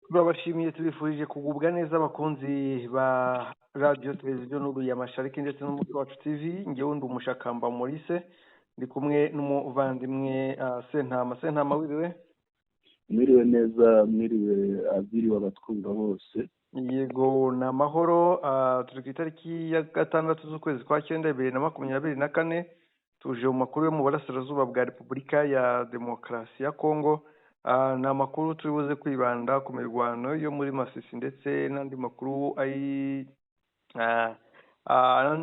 turabashimiye tubifurije kugubwa neza abakunzi ba radiyo televiziyo n'uruya mashariki ndetse n'umutwe wacu tv ngewe ndi umushakamba Maurice ndi kumwe n'umuvandimwe Sentama wiriwe mwiriwe neza mwiriwe abiriwe abatwumva bose yego ni amahoro turi ku itariki ya 6 z'ukwezi kwa 9 2024 tuje mu makuru yo mu burasirazuba bwa Repubulika ya Demokarasi ya Kongo. Ni amakuru turi buze kwibanda ku mirwano yo muri Masisi ndetse n'andi makuru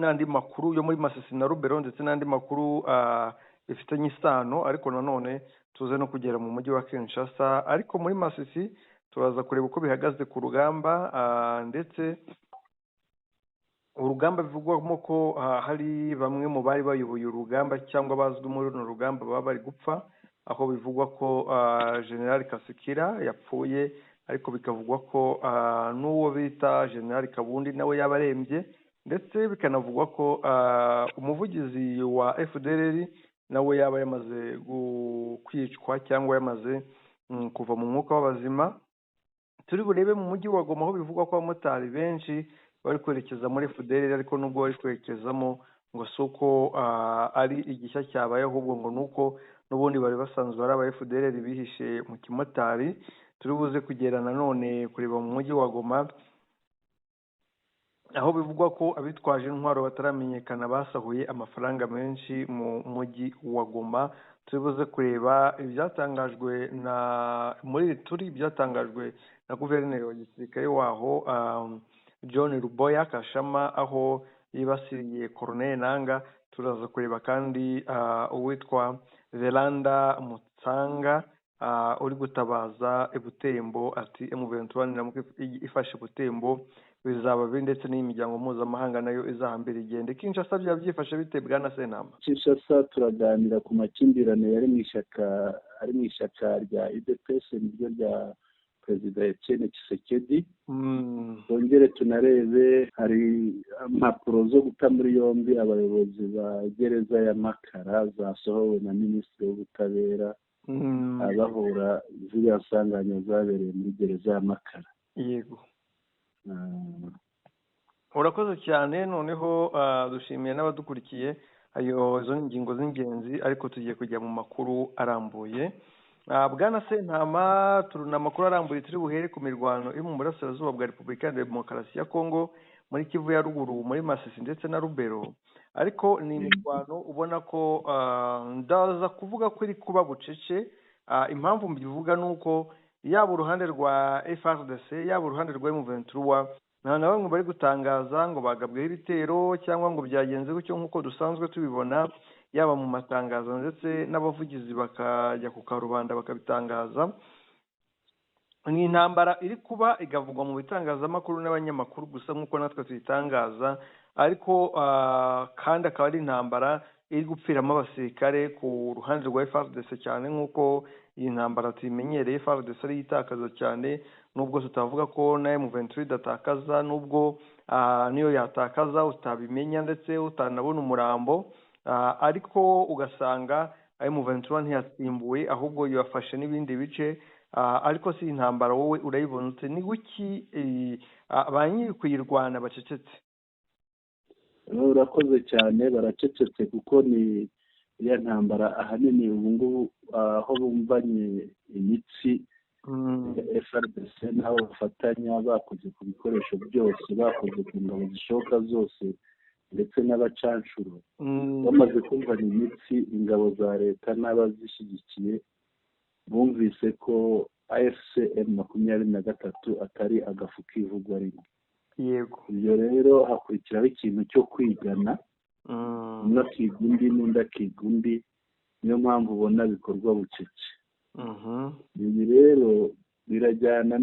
n'andi makuru yo muri Masisi na Rubero ndetse n'andi makuru bifitanye isano, ariko nanone tuze no kugera mu mujyi wa Kinshasa. Ariko muri Masisi turaza kureba uko bihagaze ku rugamba, ndetse urugamba bivugwamo ko hari bamwe mu bari bayoboye urugamba cyangwa bazwi muri runo rugamba baba bari gupfa, aho bivugwa ko General Kasikira yapfuye, ariko bikavugwa ko n'uwo bita General Kabundi nawe yaba arembye, ndetse bikanavugwa ko umuvugizi wa FDLR nawe yaba yamaze kwicwa cyangwa yamaze kuva mu mwuka w'abazima. Turi burebe mu mujyi wa Goma aho bivugwa ko abamotari benshi bari kwerekeza muri FDLR, ariko nubwo bari kwerekezamo ngo suko ari igishya cyabaye, ahubwo ngo nuko n'ubundi bari basanzwe ari aba FDLR bihishe mu kimotari. Turi buze kugera nanone kureba mu mujyi wa Goma aho bivugwa ko abitwaje intwaro bataramenyekana basahuye amafaranga menshi mu mujyi wa Goma. Turi buze kureba ibyatangajwe byatangajwe na guverineri wa gisirikare waho John Ruboya Kashama, aho yibasiriye Colonel Nanga. Turaza kureba kandi uwitwa Veranda Mutsanga uri gutabaza Butembo, ati M23 namuke ifashe Butembo bizaba biri, ndetse n'imiryango mpuzamahanga nayo izahambira igende. Kinshasa byifashe bite bwana Sentama? Kinshasa turaganira ku makimbirane yari mu ishyaka rya UDPS niryo rya Perezida Etienne Tshisekedi. Bongere tunarebe hari impapuro zo guta muri yombi abayobozi ba gereza ya Makara zasohowe na Minisitiri w'Ubutabera abahura ziriya nsanganya zabereye muri gereza ya Makara. Yego, urakoze cyane. Noneho dushimiye n'abadukurikiye izo ngingo z'ingenzi, ariko tugiye kujya mu makuru arambuye. Bwana Sentama, turuna amakuru arambuye turi buhere ku mirwano iri mu burasirazuba bwa Repubulika ya Demokarasi ya Kongo, muri Kivu ya ruguru, muri Masisi ndetse na Rubero. Ariko ni imirwano ubona ko ndaza kuvuga ko iri kuba bucece. Impamvu mbivuga nuko yaba uruhande rwa FARDC yaba uruhande rwa M23 nta na bamwe bari gutangaza ngo bagabweho ibitero cyangwa ngo byagenze gutyo nk'uko dusanzwe tubibona, yaba mu matangazo ndetse n'abavugizi bakajya ku karubanda bakabitangaza. Ni intambara iri kuba igavugwa mu bitangazamakuru n'abanyamakuru gusa nk'uko natwe tuyitangaza, ariko kandi akaba ari intambara iri gupfiramo abasirikare ku ruhande rwa FARDC cyane, nk'uko iyi ntambara tuyimenyereye. FARDC ari itakaza cyane, nubwo tutavuga ko na M23 idatakaza, nubwo niyo yatakaza utabimenya ndetse utanabona umurambo, ariko ugasanga M23 ntiyasimbuye ahubwo yafashe n'ibindi bice. Ariko si intambara wowe urayibona ute? Ni guki banyiri kuyirwana bacecetse? Urakoze cyane, baracecetse kuko ni ya ntambara ahanini ubu ngubu aho bumvanye imitsi. FARDC nabo bafatanya bakoze ku bikoresho byose, bakoze ku ngabo zishoboka zose ndetse n'abacanshuro. Bamaze kumvana imitsi, ingabo za leta n'abazishyigikiye bumvise ko AFCM 23 atari agafu k'ivugwa rimwe. Yego, ibyo rero hakurikiraho ikintu cyo kwigana, umwe akiga undi n'undi akiga undi, niyo mpamvu ubona bikorwa bucece. Ibi rero birajyana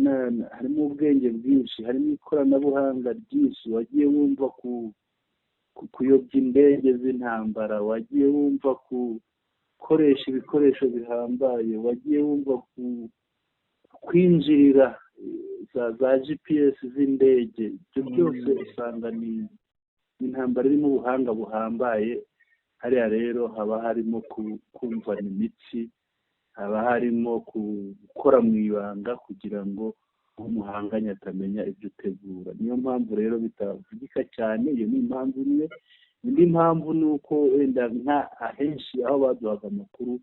harimo ubwenge bwinshi, harimo ikoranabuhanga ryinshi. Wagiye wumva kuyobya indege z'intambara, wagiye wumva gukoresha ibikoresho bihambaye, wagiye wumva kwinjirira za GPS z'indege. Ibyo byose usanga ni intambara irimo ubuhanga buhambaye. Hariya rero haba harimo kumvana imitsi, haba harimo gukora mu ibanga kugira ngo muhanganye atamenya ibyo utegura. Niyo mpamvu rero bitavugika cyane. Iyo ni impamvu imwe. Indi mpamvu ni uko wenda ahenshi aho baduhaga amakuru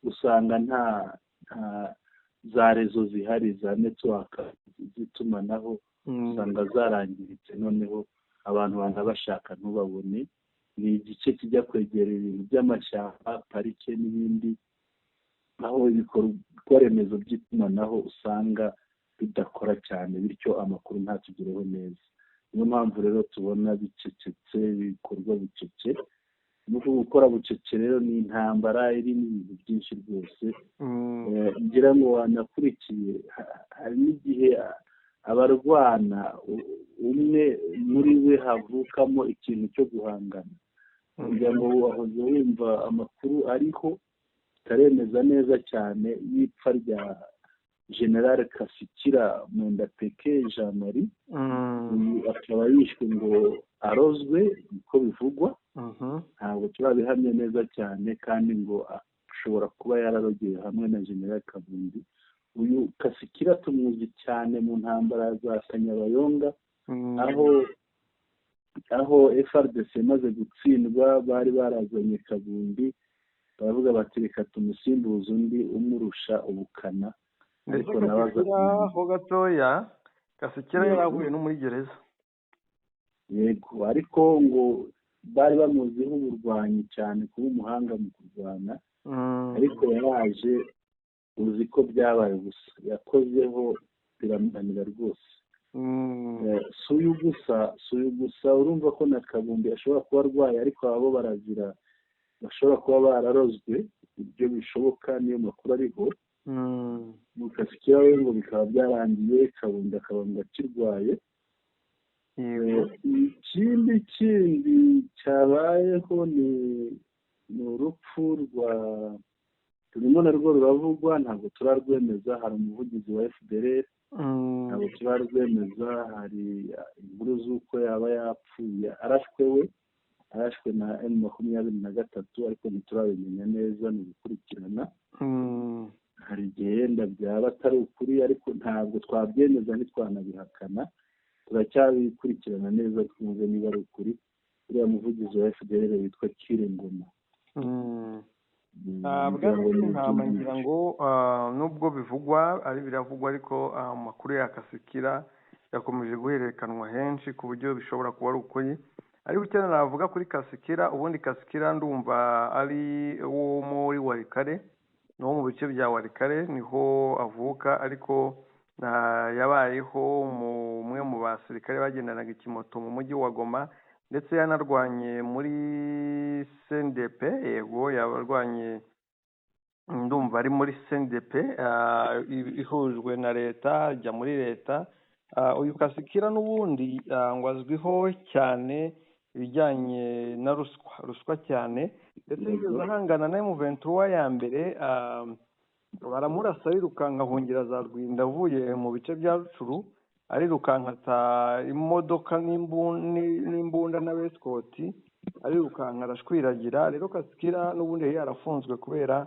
usanga nta za rezo zihari za netiwaka z'itumanaho, usanga zarangiritse, noneho abantu banabashaka ntubabone. Ni igice kijya kwegera ibintu by'amashyamba, parike n'ibindi, aho ibikorwa remezo by'itumanaho usanga bidakora cyane, bityo amakuru ntatugereho neza. Niyo mpamvu rero tubona bicecetse, bikorwa bucece. No gukora bucece rero ni intambara irimo ibintu byinshi rwose. Ngira ngo wanakurikiye, hari n'igihe abarwana umwe muri we havukamo ikintu cyo guhangana. Kugira ngo wahoze wumva amakuru ariho utaremeza neza cyane y'ipfa rya General Kasikira Mwendapeke Jean Marie, akaba yishwe ngo arozwe, niko bivugwa. Ntabwo turabihamye neza cyane, kandi ngo ashobora kuba yararogeye hamwe na General Kabundi. Uyu Kasikira tumuzi cyane mu ntambara za Kanyabayonga, aho FRDC imaze gutsindwa bari barazanye Kabundi, baravuga bati reka tumusimbuze undi umurusha ubukana. Ariko ho gatoya Kasikira yaravuye no muri gereza. Yego, ariko ngo bari bamuziho uburwanyi cyane, kuba umuhanga mu kurwana. Ariko yaraje, uzi ko byabaye gusa, yakozeho biramunanira rwose. Si uyu gusa, urumva ko na Kabundi ashobora kuba arwaye, ariko abo barazira bashobora kuba bararozwe, ibyo bishoboka, niyo makuru ariho. Kasikira we ngo bikaba byarangiye, Kabundi akaba ngo akirwaye. Ikindi cyabayeho ni urupfu turimo narwo ruravugwa, ntabwo turarwemeza. Hari umuvugizi wa FDLR, ntabwo turarwemeza. Hari inkuru z'uko yaba yapfuye, arashwe na M23, ariko ntiturabimenya neza, ni gukurikirana. Hari igihe yenda byaba atari ukuri, ariko ntabwo twabyemeza, ntitwanabihakana. Turacyabikurikirana neza twumve niba ari ukuri. Uriya muvugizi wa FDLR witwa Kirengoma. ngira ngo nubwo bivugwa biravugwa, ariko amakuru ya Kasikira yakomeje guhererekanwa henshi ku buryo bishobora kuba ari ukuri. Ariko icyo navuga kuri Kasikira, ubundi Kasikira ndumva ari uwo muri Walikare, no mu bice bya Walikare niho avuka, ariko yabayeho umwe mu basirikare bagendanaga ikimoto mu mujyi wa Goma, ndetse yanarwanye muri CNDP. Yego, yabarwanye, ndumva ari muri CNDP ihujwe na leta, ajya muri leta. Uyu Kasikira n'ubundi ngo azwiho cyane ibijyanye na ruswa cyane, ndetse yigeze ahangana na M23 ya mbere, baramurasa arirukanka ahungira za Rwinda avuye mu bice bya Rucuru, arirukanka imodoka n'imbunda n'abeskoti, arirukanka arashwiragira. Rero Kasikira n'ubundi yari yarafunzwe kubera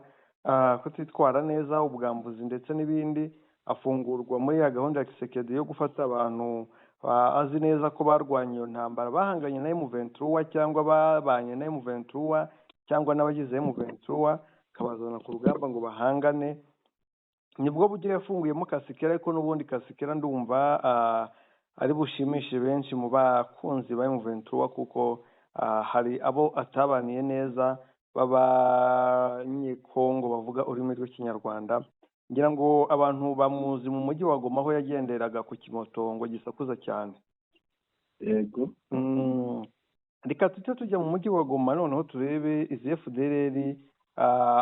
kutitwara neza, ubwambuzi ndetse n'ibindi. Afungurwa muri ya gahunda ya Kisekedi yo gufata abantu azi neza ko barwanye iyo ntambara, bahanganye na M23 cyangwa babanye na M23 cyangwa n'abagize M23, akabazana ku rugamba ngo bahangane. Nibwo buryo yafunguyemo Kasikira, ariko n'ubundi Kasikira ndumva ari bushimishe benshi mu bakunzi ba M23, kuko hari abo atabaniye neza b'abanyekongo bavuga ururimi rw'ikinyarwanda. Ngira ngo abantu bamuzi mu mujyi wa Goma, aho yagenderaga ku kimoto ngo gisakuza cyane. Yego. Reka tujya mu mujyi wa Goma noneho turebe izi FDLR,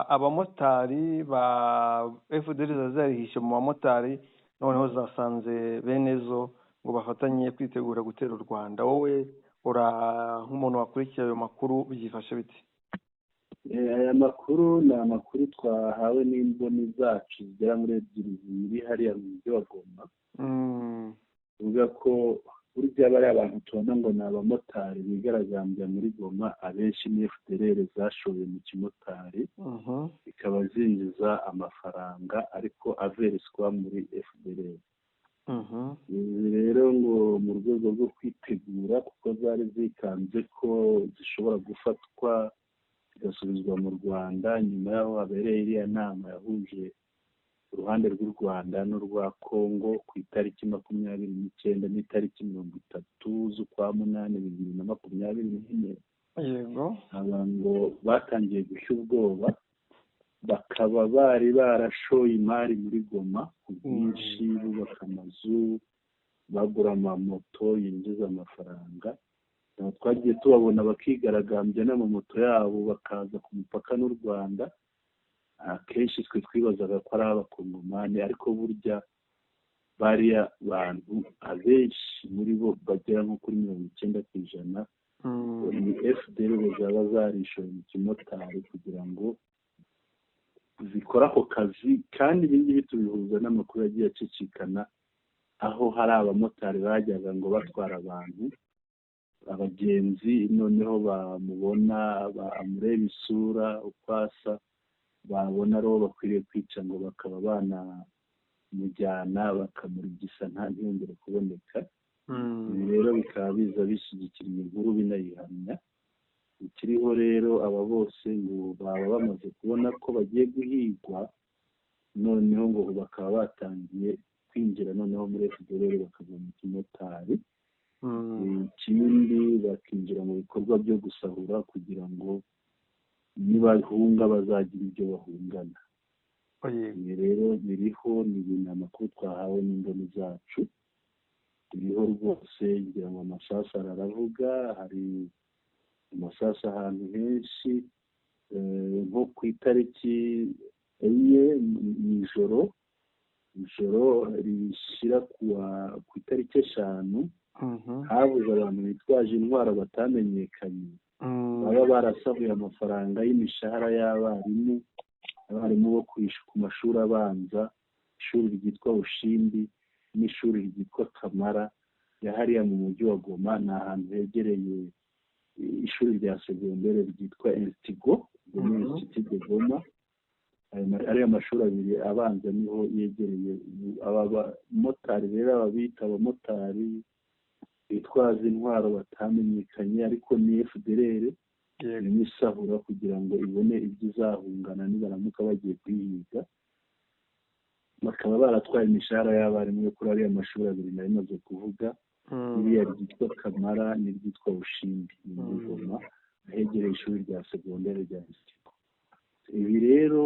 abamotari ba FDLR zarihishe mu bamotari, noneho zasanze benezo ngo bafatanye kwitegura gutera u Rwanda. Wowe nk'umuntu wakurikiye ayo makuru, byifashe biti? Aya makuru ni amakuru twahawe n'imboni zacu zigera muri 2 ziri hariya mu mujyi wa Goma. Uvuga ko burya bari abantu tubona ngo ni abamotari bigaragambya muri Goma, abenshi ni FDLR zashoboye mu kimotari, bikaba zinjiza amafaranga ariko avereswa muri FDLR. ibi rero ngo mu rwego rwo kwitegura kuko zari zikanze ko zishobora gufatwa zigasubizwa mu Rwanda nyuma y'aho habereye iriya nama yahuje uruhande rw'u Rwanda n'urwa Congo ku itariki 29 n'itariki 30 z'ukwa munani 2024. yego aba ngo batangiye gushya ubwoba, bakaba bari barashoye imari muri Goma ku bwinshi, bubaka amazu, bagura amamoto yinjiza amafaranga. Twagiye tubabona bakigaragambya n'amamoto yabo bakaza ku mupaka n'u Rwanda. Akenshi twe twibazaga ko ari abakongomani, ariko burya bariya bantu abenshi muri bo bagera nko kuri 90% ni FDL zaba zarishoye mu kimotari kugira ngo zikora ako kazi. Kandi ibi ngibi tubihuza n'amakuru yagiye acicikana, aho hari abamotari bajyaga ngo batwara abantu abagenzi, noneho bamubona bamureba isura uko asa, babona aribo bakwiriye kwica ngo bakaba banamujyana bakamurigisa ntiyongere kuboneka. Ibi rero bikaba biza bishyigikira iyi nkuru binayihamya. Ikiriho rero aba bose ngo baba bamaze kubona ko bagiye guhigwa, noneho ngo bakaba batangiye kwinjira noneho muri FDL bakava mu kimotari, ikindi bakinjira mu bikorwa byo gusahura kugira ngo nibahunga bazagira ibyo bahungana. Ibi rero biriho, ni ibintu amakuru twahawe n'imboni zacu, biriho rwose. ngira ngo amasasu aravuga, hari amasasu ahantu henshi, nko ku itariki 4 ijoro rishyira ku itariki 5 habuze abantu bitwaje intwaro batamenyekanye, baba barasahuye amafaranga y'imishahara y'abarimu bo ku mashuri abanza, ishuri ryitwa Bushimbi n'ishuri ryitwa Kamara ya hariya mu mujyi wa Goma. ni ahantu hegereye ishuri rya segondere ryitwa Ertigo Institut de Goma. ariya mashuri abiri abanza niho yegereye. aba bamotari rero ababita abamotari bitwaza intwaro batamenyekanye, ariko ni FDL n'isahura kugira ngo ibone ibyo izahungana nibaramuka bagiye kuyihiga. Bakaba baratwaye imishahara y'abarimu yo kuri ariya mashuri abiri nari maze kuvuga, iriya ryitwa Kamara n'iryitwa Bushimbi muri Goma ahegereye ishuri rya segondere rya Institut. Ibi rero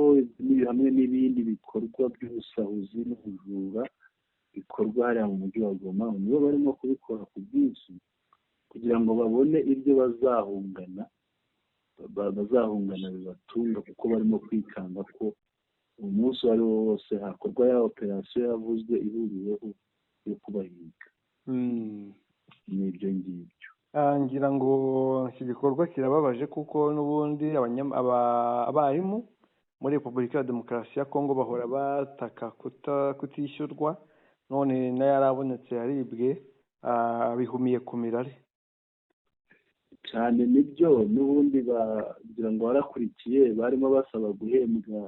ni hamwe n'ibindi bikorwa by'ubusahuzi n'ubujura bikorwa hariya mu mujyi wa Goma, nibo barimo kubikora ku bwinshi kugira ngo babone ibyo bazahungana bibatunga, kuko barimo kwikanga ko umunsi uwo ari wo wose hakorwa ya operasiyo yavuzwe ihuriweho yo kubahiga. N'ibyo ngibyo ngira ngo iki gikorwa kirababaje, kuko n'ubundi abarimu muri Repubulika ya Demokarasi ya Kongo bahora bataka kutishyurwa, none n'ayarabonetse yaribwe, bihumiye ku mirari cyane. Nibyo n'ubundi bagira ngo barakurikiye, barimo basaba guhembwa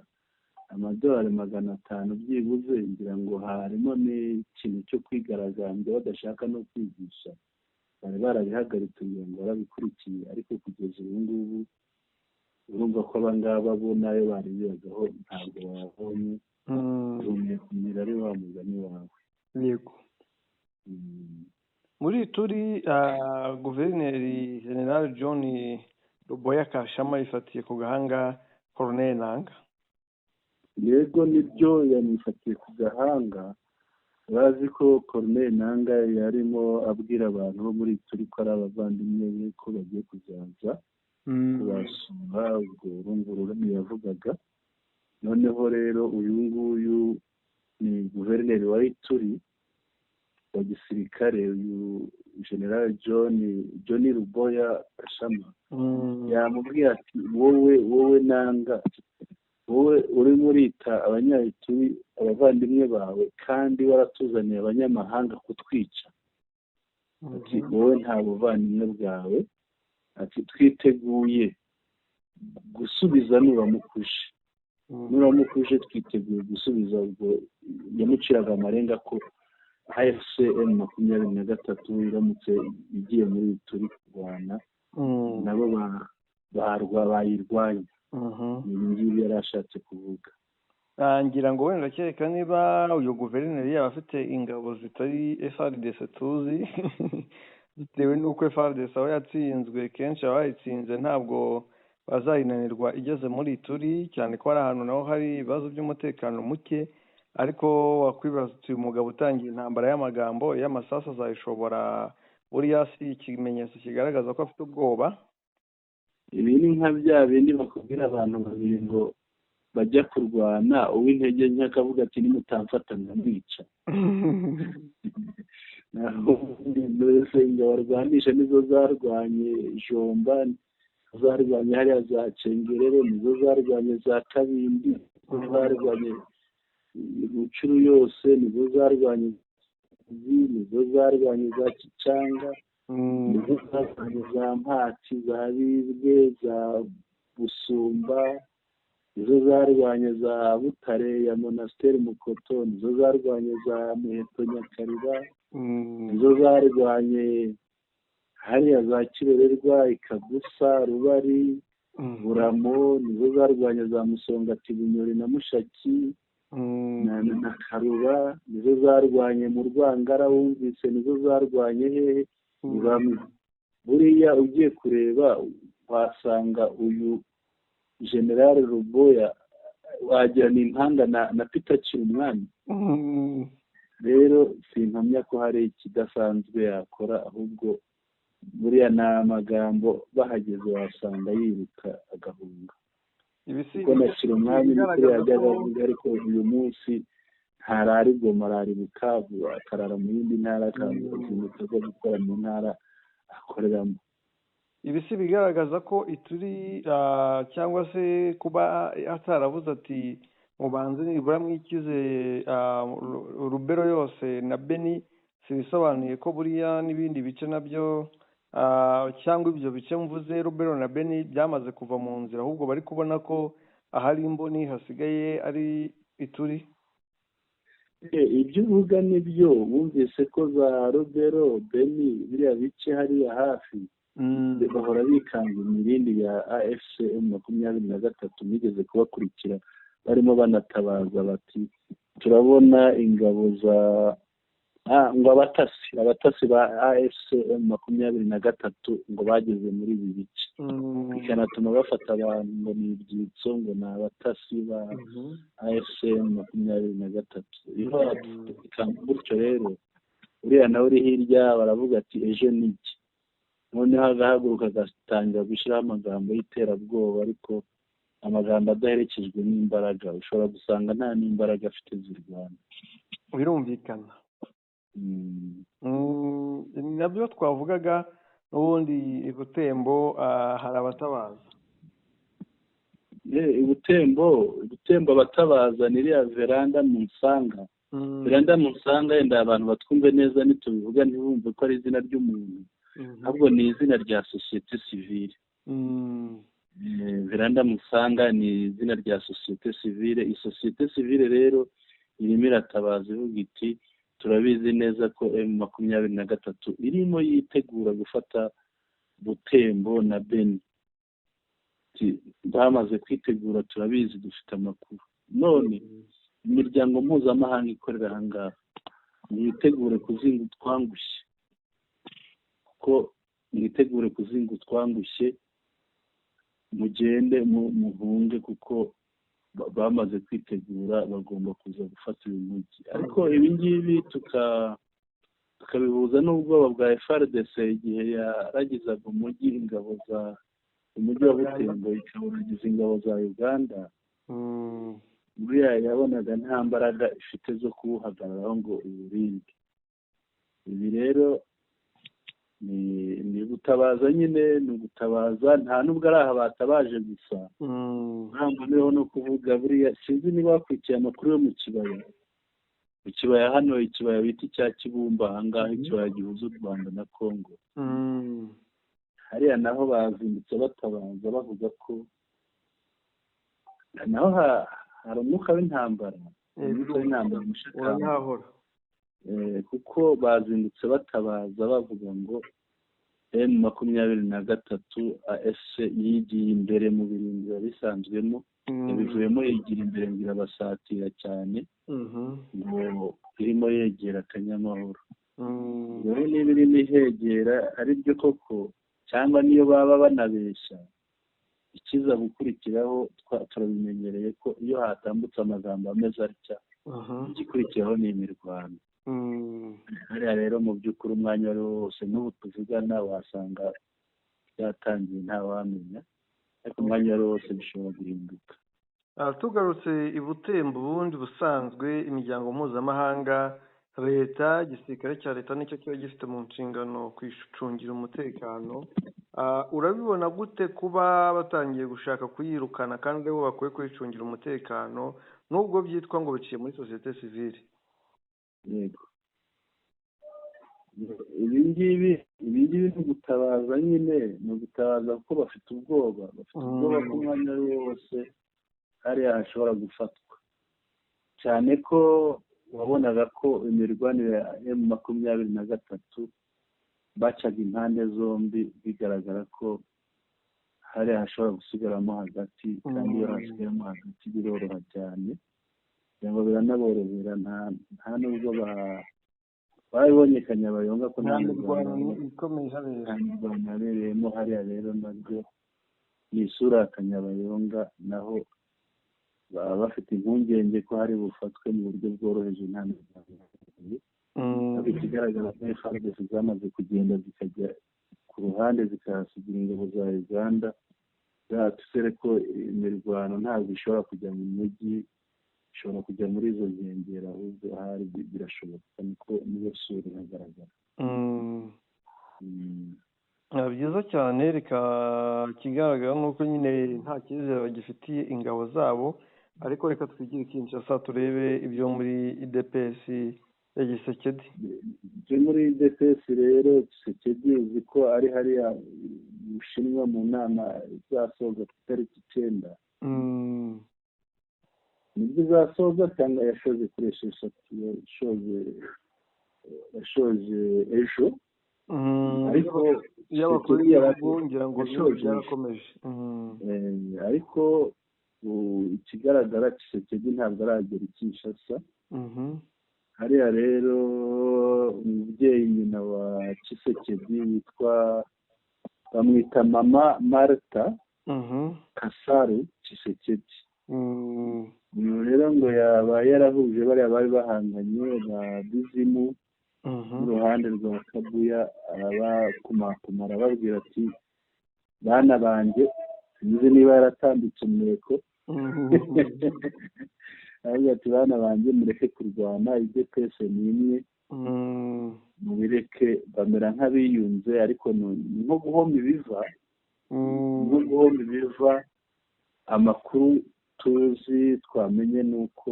amadolari 500 byibuze. ngira ngo harimo n'ikintu cyo kwigaragambya badashaka no kwigisha, bari barabihagaritse kugira ngo barabikurikiye, ariko kugeza ubu ngubu urumva ko abangaba bo nayo bari biyagaho ntabwo babonye. Rumiye ku mirari wa mugani wawe. yego muri turi Guverineri General John Luboya Kashama yifatiye ku gahanga Colonel Nanga. Yego nibyo, yamufatiye ku gahanga. Bazi ko Colonel Nanga yarimo abwira abantu bo muri turi ko ari abavandimwe be ko bagiye kuzaza kubasura, ubwo urumva yavugaga. Noneho rero uyu nguyu ni Guverineri wa Ituri wa gisirikare, uyu General John Luboya Kashama yamubwiye ati wowe Nanga, wowe urimo urita abanyayituri abavandimwe bawe kandi waratuzaniye abanyamahanga kutwica. Ati wowe nta buvandimwe bwawe, ati twiteguye gusubiza nuramukuje twiteguye gusubiza. Ubwo yamuciraga amarenga ko AFC/M23 iramutse igiye muri turi kurwana nabo bayirwanya. Ngibi yarashatse kuvuga. ngira ngo wenda kereka niba uyu guverineri yaba afite ingabo zitari FARDC tuzi bitewe n'uko FARDC aho yatsinzwe kenshi abayitsinze ntabwo bazayinanirwa igeze muri turi, cyane ko hari ahantu naho hari ibibazo by'umutekano muke, ariko wakwibaza uyu mugabo utangiye intambara y'amagambo y'amasasu azayishobora, buriya si ikimenyetso kigaragaza ko afite ubwoba. Ibi ni nka bya bindi bakubwira abantu babiri ngo bajya kurwana, uw'intege nke akavuga ati nimutamfata ndamwica. Mbese ingabo barwanisha nizo zarwanye Jomba, zarwanye hariya za Cengerere, nizo zarwanye za Kabindi, nizo zarwanye Rucuru yose, nizo zarwanye nizo zarwanye za Kicanga, nizo zarwanye za Mpati, za Bibwe, za Busumba, nizo zarwanye za Butare ya Monasteri Mukoto, nizo zarwanye za Muheto Nyakariba, nizo zarwanye hariya za Kirererwa, Ikagusa, Rubari, Buramo, nizo zarwanye za Musongati, Bunyori na Mushaki na Karuba, nizo zarwanye mu Rwangara, wumvise nizo zarwanye hehe. Bamwe buriya ugiye kureba wasanga uyu General Ruboya wagira ni impanga na Peter Kirumwami. Rero simpamya ko hari ikidasanzwe yakora, ahubwo buriya ni amagambo bahageze wasanga yiruka agahunga. Kuko na Kirumwami niko yajyaga avuga, ariko uyu munsi ntarari Goma, arari Bukavu, akarara mu yindi ntara, akazinduka zo gukora mu ntara akoreramo. Ibi si bigaragaza ko ituri cyangwa se kuba ataravuze ati mubanze nibura mwikize Rubero yose na Beni, si bisobanuye ko buriya n'ibindi bice nabyo cyangwa ibyo bice mvuze Rubero na Beni byamaze kuva mu nzira, ahubwo bari kubona ko ahari imboni hasigaye ari ituri. Ibyo uvuga nibyo, wumvise ko za Rubero, Beni, biriya bice hariya hafi bahora bikanga imirindi ya AFC/M23, bigeze kubakurikira barimo banatabaza bati turabona ingabo za ngo abatasi ba AFC/M23 ngo bageze muri ibi bice, bikanatuma bafata abantu ngo ni ibyitso, ngo ni abatasi ba AFC/M23. iyo gutyo rero uriya nawe uri hirya baravuga ati ejo ni iki, noneho agahaguruka agatangira gushyiraho amagambo y'iterabwoba, ariko amagambo adaherekejwe n'imbaraga, ushobora gusanga nta n'imbaraga afite zirwana. Birumvikana. Nabyo twavugaga n'ubundi Butembo hari abatabaza. Butembo abatabaza ni iriya Veranda Munsanga. Veranda Munsanga, yenda abantu batwumve neza nitubivuga ntibumve ko ari izina ry'umuntu, ahubwo ni izina rya sosiyete sivile. Veranda Munsanga ni izina rya sosiyete sivile. Isosiyete sivile rero irimo iratabaza ivuga iti turabizi neza ko M23 irimo yitegura gufata Butembo na Beni. Bamaze kwitegura, turabizi, dufite amakuru. None imiryango mpuzamahanga ikorera aha ngaha mwitegure kuzinga utwangushye, kuko mwitegure kuzinga utwangushye, mugende muhunge, kuko bamaze kwitegura, bagomba kuza gufata uyu mujyi. Ariko ibi ngibi tukabihuza n'ubwoba bwa FARDC igihe yaragizaga umujyi wa Butembo, ikawuragiza ingabo za Uganda. Buriya yabonaga nta mbaraga ifite zo kuwuhagararaho ngo uwurinde. Ibi rero ni gutabaza nyine, ni ugutabaza, nta nubwo ari aha batabaje gusa. Ntabwo niho no kuvuga, buriya sinzi niba wakurikiye amakuru yo mu kibaya hano, ikibaya bita icya Kibumba aha ngaha, ikibaya gihuza u Rwanda na Congo. Hariya naho bazindutse batabaza bavuga ko naho hari umwuka w'intambara, Umushakamba. kuko bazindutse batabaza bavuga ngo M23 AFC yigiye imbere mu birindiro bisanzwemo ibivuyemo yigira imbere ngira basatira cyane ngo irimo yegera Kanyamahoro rero niba irimo ihegera ari byo koko cyangwa niyo baba banabeshya ikiza gukurikiraho turabimenyereye ko iyo hatambutse amagambo ameze atya igikurikiraho ni imirwano hariya rero mu by'ukuri umwanya wari wose n'ubu tuvugana wasanga byatangiye ntawamenya ariko umwanya wari wose bishobora guhinduka. Tugarutse i Butembo ubundi busanzwe imiryango mpuzamahanga leta igisirikare cya leta nicyo kiba gifite mu nshingano kwicungira umutekano, urabibona gute kuba batangiye gushaka kuyirukana kandi bo bakwiye kwicungira umutekano nubwo byitwa ngo biciye muri sosiyete sivile? Yego, ibi ngibi ni ugutabaza nyine, ni ugutabaza kuko bafite ubwoba ko umwanya ari wose hariya hashobora gufatwa, cyane ko wabonaga ko imirwanire ya M23 bacaga impande zombi bigaragara ko hariya hashobora gusigaramo hagati, kandi iyo hasigaramo hagati biroroha cyane cyangwa biranaborohera, nta nubwo babibonye Kanyabayonga ko nta mirwano ikomeye habereyemo hariya. Rero nabyo ni isura ya Kanyabayonga, naho baba bafite impungenge ko hari bufatwe mu buryo bworoheje nta mirwano. Ikigaragara ko FARDC zamaze kugenda zikajya ku ruhande zikahasigira ingabo za Uganda, byatuzere ko imirwano ntabwo ishobora kujya mu mujyi, ishobora kujya muri izo nkengero, ahubwo ahari birashoboka, niko niyo sura ihagaragara. Byiza cyane, reka ikigaragara ni uko nyine nta cyizere bagifitiye ingabo zabo, ariko reka twigire Kinshasa turebe ibyo muri IDPS ya Gisekedi. Ibyo muri IDPS rero Gisekedi uzi ko ari hariya Bushinwa mu nama izasoza ku itariki 9. Nibwo izasoza cyangwa yashoje kuri 6? Yashoje ejo, ariko y'abakuru b'ibihugu ngira ngo byarakomeje. Ariko ikigaragara Gisekedi ntabwo aragera i Kinshasa. Hariya rero umubyeyi nyina wa Gisekedi witwa bamwita mama Martha Kasaru Gisekedi. Rero ngo yaba yarahuje bariya bari bahanganye ba Bizimu n'uruhande rwa Kabuya, arabakumakuma arababwira ati bana banjye sinzi niba yaratambitse umureko aravuga ati bana banjye mureke kurwana, IDPS ni imwe mubireke, bamera nk'abiyunze, ariko nko guhoma ibiva. Amakuru tuzi twamenye ni uko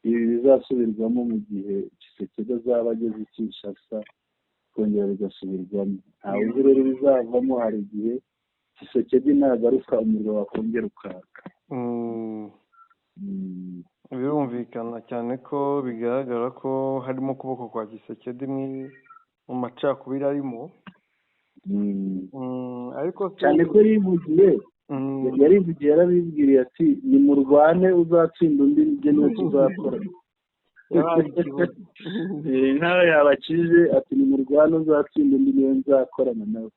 ibi bizasubirwamo mu gihe Gisekedi azaba ageze i Kinshasa, kongera bigasubirwamo. Ntawe uzi rero bizavamo, hari igihe Gisekedi nagaruka umuriro wakongera ukaka. Birumvikana cyane ko bigaragara ko harimo ukuboko kwa Gisekedi mu macakubiri arimo, ariko cyane ko yarivugiye yarabibwiriye ati nimurwane uzatsinda undi njye niwe tuzakora. Nkawe yabakije ati nimurwane uzatsinda undi niwe nzakorana nawe.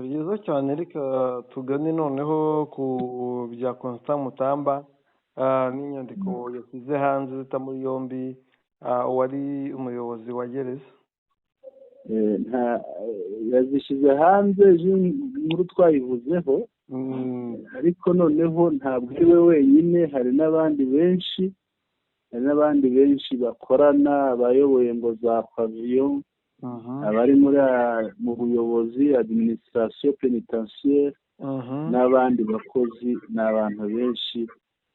Byiza cyane, reka tugane noneho ku bya Constant Mutamba n'inyandiko yashyize hanze zita muri yombi wari umuyobozi wa gereza. yazishyize hanze inkuru twayivuzeho, ariko noneho ntabwo ari we wenyine, hari n'abandi benshi bakorana, abayoboye ngo za paviyo, abari mu buyobozi administration pénitentiaire, n'abandi bakozi. Ni abantu benshi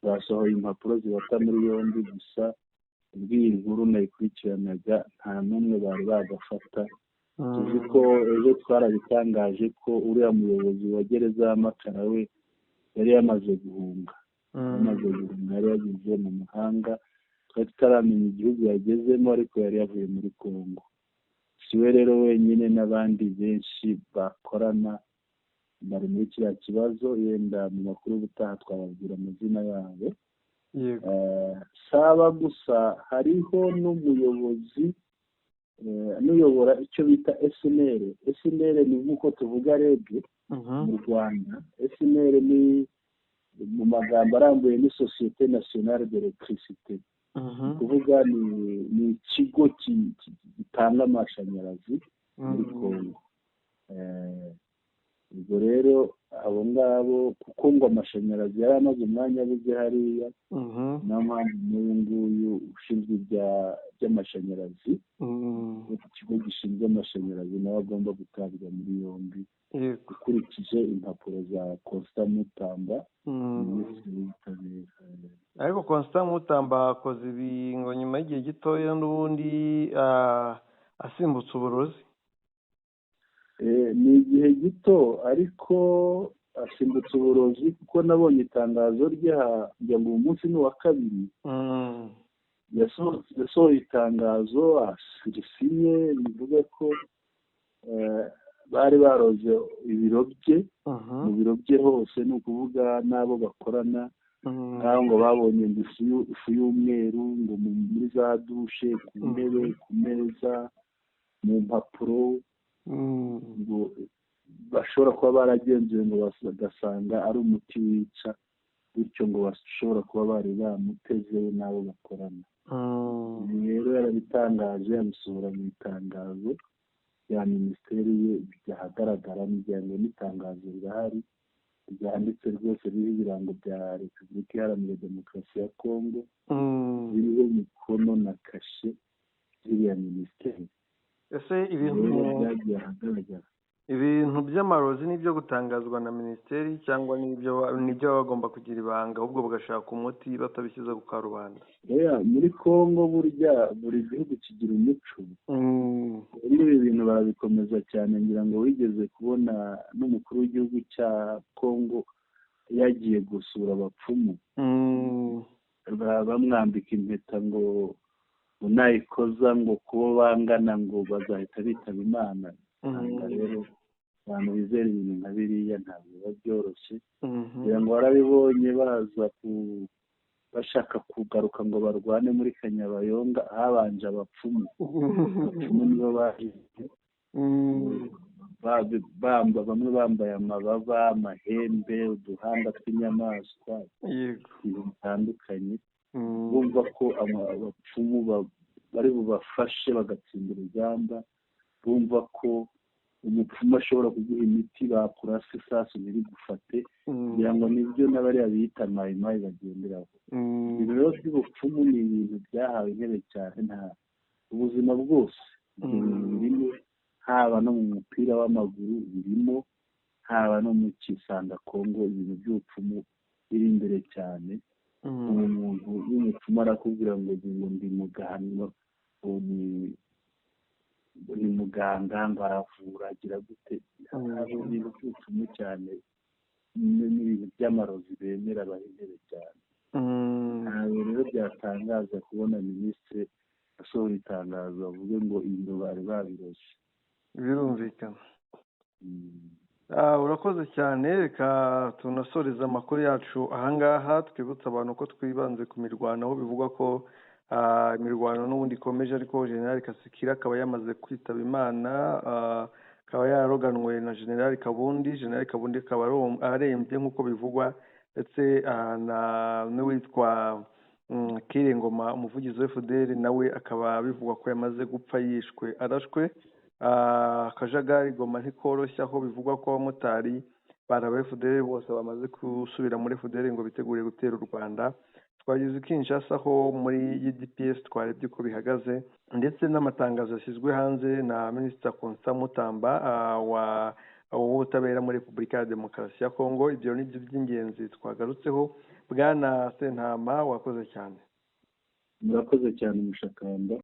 basohoye impapuro zibata muri yombi, gusa ubw'iyi nkuru nayikurikiranaga nta n'umwe bari bagafata. tuzi ko ejo twarabitangaje ko uriya muyobozi wa gereza y'Amakara we yari yamaze guhunga, yari yageze mu mahanga, twari tutaramenya igihugu yagezemo ariko yari yavuye muri Congo. Si we rero wenyine n'abandi benshi bakorana bari muri kiriya kibazo, yenda mu makuru y'ubutaha twababwira amazina yabo. Saba gusa hariho n'umuyobozi n'uyobora icyo bita SNL. SNL ni nk'uko tuvuga REG mu Rwanda. SNL ni mu magambo arambuye ni Société Nationale d'Electricité. Kuvuga ni ikigo gitanga amashanyarazi muri Congo. Ubwo rero abo ngabo kuko ngo amashanyarazi yari amaze umwanya abuze hariya, niyo mpamvu n'uyu nguyu ushinzwe iby'amashanyarazi, ikigo gishinzwe amashanyarazi nawe agomba gutabwa muri yombi ukurikije impapuro za Constant Mutamba, minisitiri w'ubutabera. Ariko Constant Mutamba akoze ibi ngo nyuma y'igihe gitoya n'ubundi asimbutse uburozi. Ni igihe gito ariko asimbutse uburozi, kuko nabonye itangazo rye ngo uyu munsi ni uwa kabiri, yasohoye itangazo risinye rivuga ko bari baroze ibiro bye, mu biro bye hose, ni ukuvuga n'abo bakorana, nk'aho ngo babonye ifu y'umweru ngo muri za dushe, ku ntebe, ku meza, mu mpapuro, ngo bashobora kuba baragenzuye ngo bagasanga ari umuti wica, bityo ngo bashobora kuba bari bamuteze n'abo bakorana. Ibi rero yarabitangaje, yabisohora mu itangazo rya minisiteri ye byahagaragara, ngo n'itangazo rirahari ryanditse rwose ririho ibirango bya Repubulika Iharanira Demokarasi ya Congo, biriho umukono na kashe y'iriya minisiteri. Ese ibintu by'amarozi ni ibyo gutangazwa na minisiteri cyangwa nibyo baba bagomba kugira ibanga, ahubwo bagashaka umuti batabishyize ku karubanda? Muri Congo burya buri gihugu kigira umuco. Ibi bintu barabikomeza cyane, ngira ngo wigeze kubona n'umukuru w'igihugu cya Congo yagiye gusura abapfumu, bamwambika impeta ngo nayikoza ngo kubo bangana ngo bazahita bitaba Imana. Rero abantu bizera ibintu nka biriya ntabwo biba byoroshye, kugira ngo barabibonye baza bashaka kugaruka ngo barwane muri Kanyabayonga, habanje abapfumu. Abapfumu nibo bahize, bamwe bambaye amababa, amahembe, uduhanga tw'inyamaswa, ibintu bitandukanye, bumva ko abapfumu bari bubafashe bagatsinda urugamba, bumva ko umupfumu ashobora kuguha imiti bakurasa isasu ntirigufate, kugira ngo nibyo n'abariya biyita mayimayi bagenderaho. Ibintu rero by'ubupfumu ni ibintu byahawe intebe cyane, nta ubuzima bwose birimo, haba no mu mupira w'amaguru birimo, haba no mu Kisanga Congo ibintu by'ubupfumu biri imbere cyane. Umuntu w'umupfumu arakubwira ngo ndi muganga, ni muganga, ngo aravura, agira gute. Ibintu by'ubupfumu cyane n'ibintu by'amarozi bemera bari imbere cyane. Ntabwo rero byatangaza kubona minisitiri asohora itangazo avuge ngo ibintu bari babiroze. Birumvikana. Urakoze cyane, reka tunasoreza amakuru yacu ahangaha, twibutsa abantu ko twibanze ku mirwano, aho bivugwa ko imirwano n'ubundi ikomeje, ariko General Kasikira akaba yamaze kwitaba Imana, akaba yararoganwe na General Kabundi. General Kabundi akaba arembye nk'uko bivugwa, ndetse n'uwitwa Kirengoma umuvugizi wa FDL nawe akaba bivugwa ko yamaze gupfa yishwe arashwe. Akajagari Goma ntikoroshya, aho bivugwa ko abamotari baraba FDL bose bamaze gusubira muri FDL ngo bitegure gutera u Rwanda. Twageze Kinshasa aho muri UDPS twarebye uko bihagaze, ndetse n'amatangazo yashyizwe hanze na Minisitiri Constant Mutamba w'ubutabera muri Repubulika ya Demokarasi ya Congo. Ibyo ni byo by'ingenzi twagarutseho. Bwana Sentama, wakoze cyane. Murakoze cyane Mushakamba.